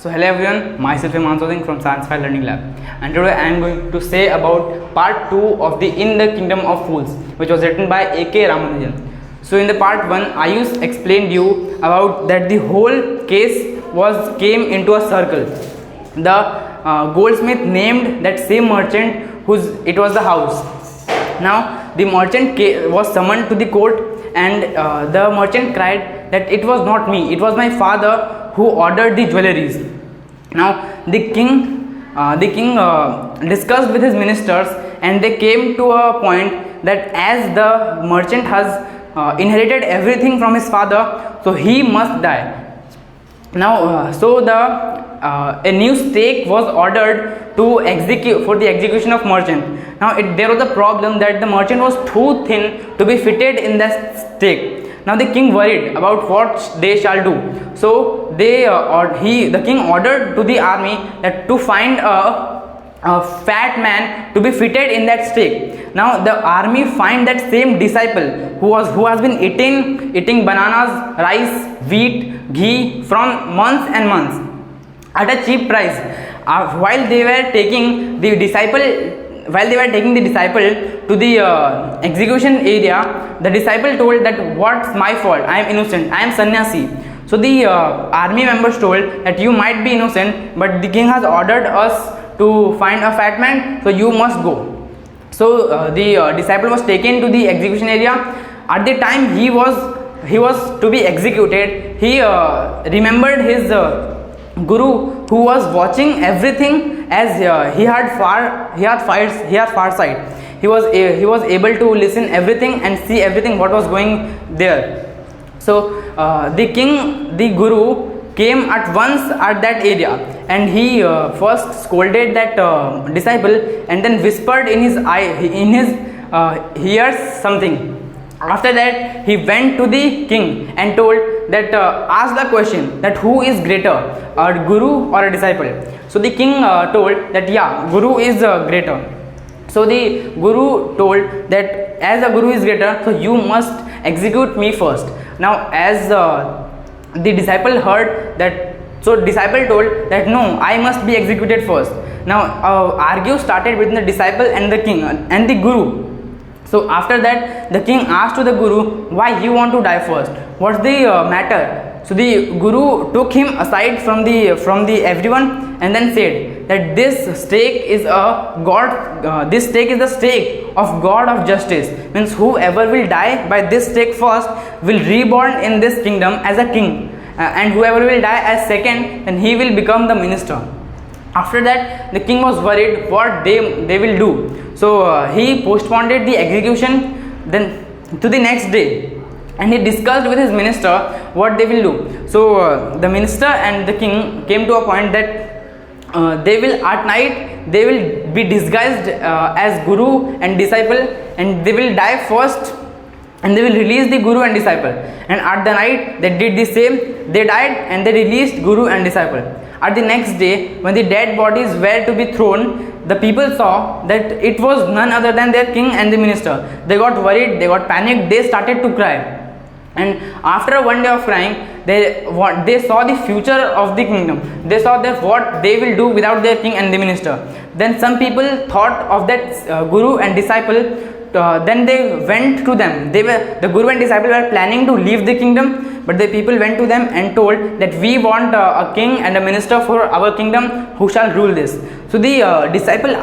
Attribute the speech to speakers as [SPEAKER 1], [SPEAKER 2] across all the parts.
[SPEAKER 1] So hello everyone, myself Himanshu Singh from Science File Learning Lab, and today I am going to say about part 2 of the In the Kingdom of Fools, which was written by A.K. Ramanujan. So in the part 1, Ayush explained you about that the whole case came into a circle. The goldsmith named that same merchant it was the house. Now the merchant was summoned to the court, and the merchant cried that it was not me, it was my father who ordered the jewelries. Now the king discussed with his ministers, and they came to a point that as the merchant has inherited everything from his father, so he must die. Now a new stake was ordered to execute for the execution of merchant. Now there was a problem that the merchant was too thin to be fitted in that stake. Now the king worried about what they shall do. So the king ordered to the army that to find a fat man to be fitted in that stake. Now the army find that same disciple who has been eating bananas, rice, wheat, ghee from months and months at a cheap price. While they were taking the disciple to the execution area, the disciple told that what's my fault, I am innocent, I am sannyasi. So the army members told that you might be innocent, but the king has ordered us to find a fat man, so you must go. So the disciple was taken to the execution area. At the time he was to be executed, he remembered his guru who was watching everything, as he had far sight. He was able to listen everything and see everything what was going there. So the guru came at once at that area, and he first scolded that disciple, and then whispered in his ears something. After that he went to the king and told that ask the question that who is greater, a guru or a disciple. So the king told that yeah, guru is greater. So the guru told that as a guru is greater, so you must execute me first. Now as the disciple heard that, so disciple told that no, I must be executed first. Now argue started between the disciple and the king and the guru. So after that the king asked to the guru, why you want to die first, what's the matter? So the guru took him aside from the everyone and then said that this stake is this stake is the stake of God of justice. Means whoever will die by this stake first will reborn in this kingdom as a king, and whoever will die as second, then he will become the minister. After that the king was worried what they will do. So he postponed the execution then to the next day, and he discussed with his minister what they will do. So the minister and the king came to a point that they will at night they will be disguised as guru and disciple, and they will die first, and they will release the guru and disciple. And at the night they did the same, they died and they released guru and disciple. At the next day, when the dead bodies were to be thrown, the people saw that it was none other than their king and the minister. They got worried, they got panicked, they started to cry. And after one day of crying, they saw the future of the kingdom. They saw that what they will do without their king and the minister. Then some people thought of that guru and disciple. Then they went to them. The guru and disciple were planning to leave the kingdom, but the people went to them and told that we want a king and a minister for our kingdom who shall rule this. So the disciple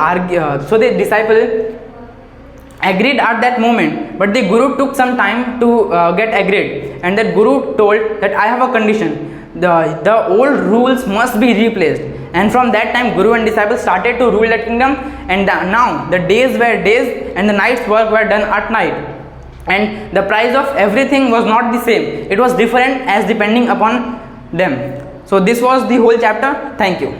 [SPEAKER 1] agreed at that moment, but the guru took some time to get agreed, and that guru told that I have a condition. The old rules must be replaced. And from that time guru and disciple started to rule that kingdom, and now the days were days and the night's work were done at night, and the price of everything was not the same, it was different as depending upon them. So this was the whole chapter. Thank you.